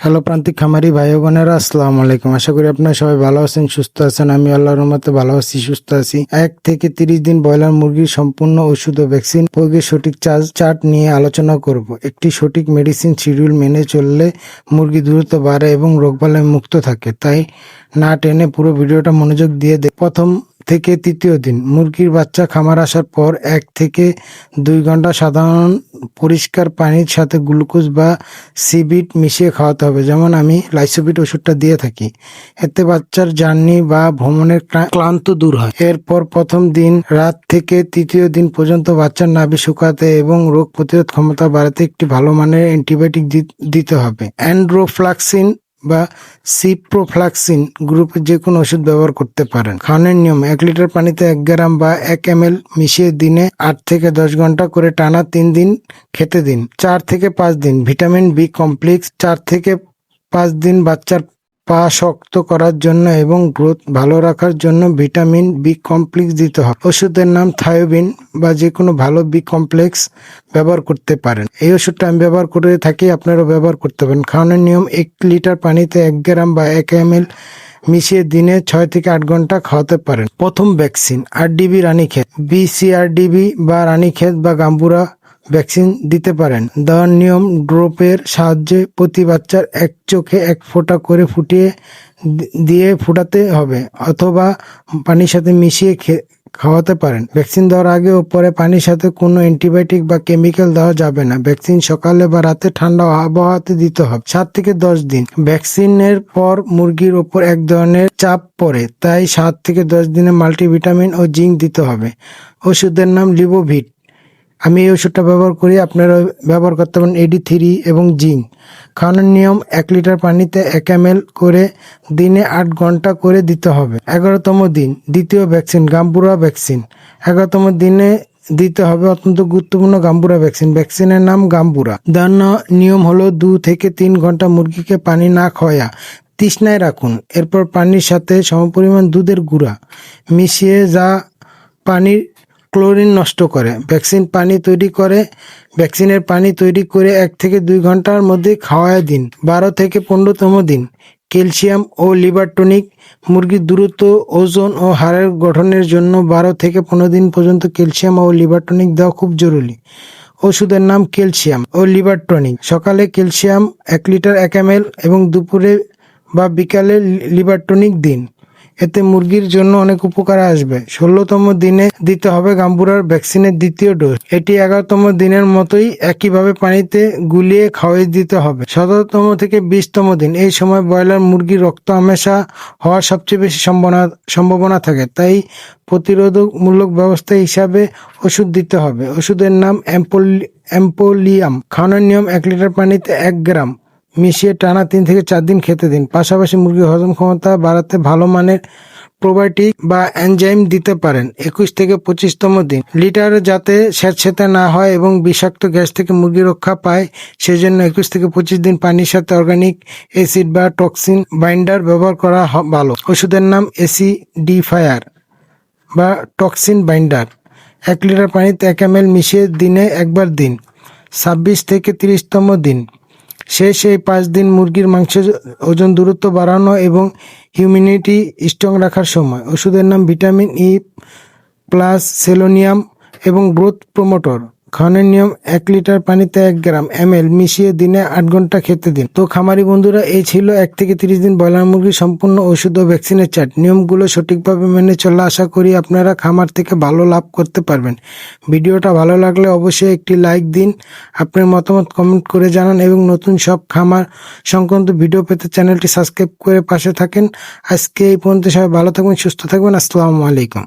Hello প্রান্তিক খামারি ভাই ও বোনেরা, আসসালামু আলাইকুম। আশা করি আপনারা সবাই ভালো আছেন, সুস্থ আছেন। আমি আল্লাহর রহমতে ভালো আছি, সুস্থ আছি। 1 থেকে 30 দিন ব্রয়লার মুরগির সম্পূর্ণ ওষুধ ও ভ্যাকসিন প্রয়োগের সঠিক চার্ট নিয়ে আলোচনা করব। একটি সঠিক মেডিসিন শিডিউল মেনে চললে মুরগি দ্রুত বাড়ে এবং রোগবালাই মুক্ত থাকে। তাই না টেনে পুরো ভিডিওটা মনোযোগ দিয়ে প্রথম থেকে 3য় দিন মুরগির বাচ্চা খামার আসার পর 1 থেকে 2 ঘন্টা সাধারণ পরিষ্কার পানির সাথে গ্লুকোজ বা সিবিট মিশিয়ে খাওয়াতে হবে। যেমন আমি লাইসোবিট ওষুধটা দিয়ে থাকি। এতে বাচ্চার জার্নি বা ভ্রমণের ক্লান্ত দূর হয়। এরপর প্রথম দিন রাত থেকে 3য় দিন পর্যন্ত বাচ্চার নাভি শুকাতে এবং রোগ প্রতিরোধ ক্ষমতা বাড়াতে একটি ভালো মানের অ্যান্টিবায়োটিক দিতে হবে। অ্যান্ড্রোফ্লাক্সিন বা সিপ্রোফ্লাক্সিন গ্রুপের যে কোনো ওষুধ ব্যবহার করতে পারেন। খাওয়ানোর নিয়ম: 1 লিটার পানিতে 1 গ্রাম বা 1 ml মিশিয়ে দিনে 8 থেকে 10 ঘন্টা করে টানা 3 দিন খেতে দিন। 4 থেকে 5 দিন ভিটামিন বি কমপ্লেক্স। 4 থেকে 5 দিন বাচ্চার পা শক্ত করার জন্য এবং গ্রোথ ভালো রাখার জন্য ভিটামিন বি কমপ্লেক্স দিতে হবে। ওষুধের নাম থায়োবিন বা যে কোনো ভালো বি কমপ্লেক্স ব্যবহার করতে পারেন। এই ওষুধটা আমি ব্যবহার করে থাকি, আপনারাও ব্যবহার করতে পারেন। খাওয়ানোর নিয়ম: 1 লিটার পানিতে 1 গ্রাম বা 1 ml মিশিয়ে দিনে 6 থেকে 8 ঘন্টা খাওয়াতে পারেন। প্রথম ভ্যাকসিন: আরডিবি রানীক্ষেত, বিসিআরডিবি বা রানীক্ষেত বা গাম্বুরা ভ্যাকসিন দিতে পারেন। দেওয়ার নিয়ম: ড্রপের সাহায্যে প্রতি বাচ্চার 1 চোখে 1 ফোঁটা করে ফুটিয়ে দিয়ে ফুটাতে হবে অথবা পানির সাথে মিশিয়ে খাওয়াতে পারেন। ভ্যাকসিন দেওয়ার আগে ও পরে পানির সাথে কোনো অ্যান্টিবায়োটিক বা কেমিক্যাল দেওয়া যাবে না। ভ্যাকসিন সকালে বা রাতে ঠান্ডা আবহাওয়াতে দিতে হবে। 7 থেকে 10 দিন ভ্যাকসিনের পর মুরগির ওপর এক ধরনের চাপ পড়ে, তাই 7 থেকে 10 দিনে মাল্টিভিটামিন ও জিঙ্ক দিতে হবে। ওষুধের নাম লিবোভিট। আমি এই ওষুধটা ব্যবহার করি, আপনারা ব্যবহার করতে পারেন AD3 এবং জিঙ্ক। খাওয়ানোর নিয়ম: 1 লিটার পানিতে 1 ml করে দিনে 8 ঘন্টা করে দিতে হবে। 11তম দিন দ্বিতীয় ভ্যাকসিন গাম্বুরা ভ্যাকসিন। 11তম দিনে দিতে হবে অত্যন্ত গুরুত্বপূর্ণ গাম্বুরা ভ্যাকসিন। ভ্যাকসিনের নাম গাম্বুরা। দেওয়ার নিয়ম হলো 2 থেকে 3 ঘন্টা মুরগিকে পানি না খাওয়া তৃষ্ণায় রাখুন। এরপর পানির সাথে সমপরিমাণ দুধের গুঁড়া মিশিয়ে যা পানির ক্লোরিন নষ্ট করে ভ্যাকসিনের পানি তৈরি করে 1 থেকে 2 ঘন্টার মধ্যে খাওয়ায় দিন। 12 থেকে 15তম দিন ক্যালসিয়াম ও লিভার টনিক। মুরগির দ্রুত ওজন ও হাড়ের গঠনের জন্য 12 থেকে 15 দিন পর্যন্ত ক্যালসিয়াম ও লিভার টনিক দেওয়া খুব জরুরি। ওষুধের নাম ক্যালসিয়াম ও লিভার টনিক। সকালে ক্যালসিয়াম 1 লিটার 1 ml এবং দুপুরে বা বিকালে লিভার টনিক দিন। এতে মুরগির জন্য অনেক উপকার আসবে। 16তম দিনে দিতে হবে গাম্বুরার ভ্যাকসিনের 2য় ডোজ। এটি 11তম দিনের মতোই একইভাবে পানিতে গুলিয়ে খাওয়াই দিতে হবে। 17তম থেকে 20তম দিন। এই সময় ব্রয়লার মুরগির রক্ত আমাশা হওয়ার সবচেয়ে বেশি সম্ভাবনা থাকে, তাই প্রতিরোধমূলক ব্যবস্থা হিসাবে ওষুধ দিতে হবে। ওষুধের নাম এম্পোলিয়াম। খাওয়ানোর নিয়ম: 1 লিটার পানিতে 1 গ্রাম মিশিয়ে টানা 3 থেকে 4 দিন খেতে দিন। পাশাপাশি মুরগির হজম ক্ষমতা বাড়াতে ভালো মানের প্রোবায়োটিক বা এনজাইম দিতে পারেন। 21 থেকে 25তম দিন লিটার যাতে স্যাঁতসেঁতে না হয় এবং বিষাক্ত গ্যাস থেকে মুরগি রক্ষা পায়, সেজন্য 21 থেকে 25 দিন পানির সাথে অর্গানিক অ্যাসিড বা টক্সিন বাইন্ডার ব্যবহার করা ভালো। ওষুধের নাম এসিডিফায়ার বা টক্সিন বাইন্ডার। 1 লিটার পানিতে 1 ml মিশিয়ে দিনে একবার দিন। 26 থেকে 30তম দিন শেষ এই 5 দিন মুরগির মাংসের ওজন দ্রুত বাড়ানো এবং ইমিউনিটি স্ট্রং রাখার সময়। ওষুধের নাম ভিটামিন ই প্লাস, সেলোনিয়াম এবং গ্রোথ প্রমোটর। খাওয়ানোর নিয়ম: 1 লিটার পানিতে 1 গ্রাম ml মিশিয়ে দিনে 8 ঘন্টা খেতে দিন। তো খামারি বন্ধুরা, এই ছিল 1 থেকে 30 দিন ব্রয়লার মুরগির সম্পূর্ণ ওষুধ ও ভ্যাকসিনের চার্ট। নিয়মগুলো সঠিকভাবে মেনে চললে আশা করি আপনারা খামার থেকে ভালো লাভ করতে পারবেন। ভিডিওটা ভালো লাগলে অবশ্যই একটি লাইক দিন, আপনার মতামত কমেন্ট করে জানান এবং নতুন সব খামার সংক্রান্ত ভিডিও পেতে চ্যানেলটি সাবস্ক্রাইব করে পাশে থাকেন। আজকে এই পর্যন্ত, সবাই ভালো থাকবেন, সুস্থ থাকবেন। আসসালামু আলাইকুম।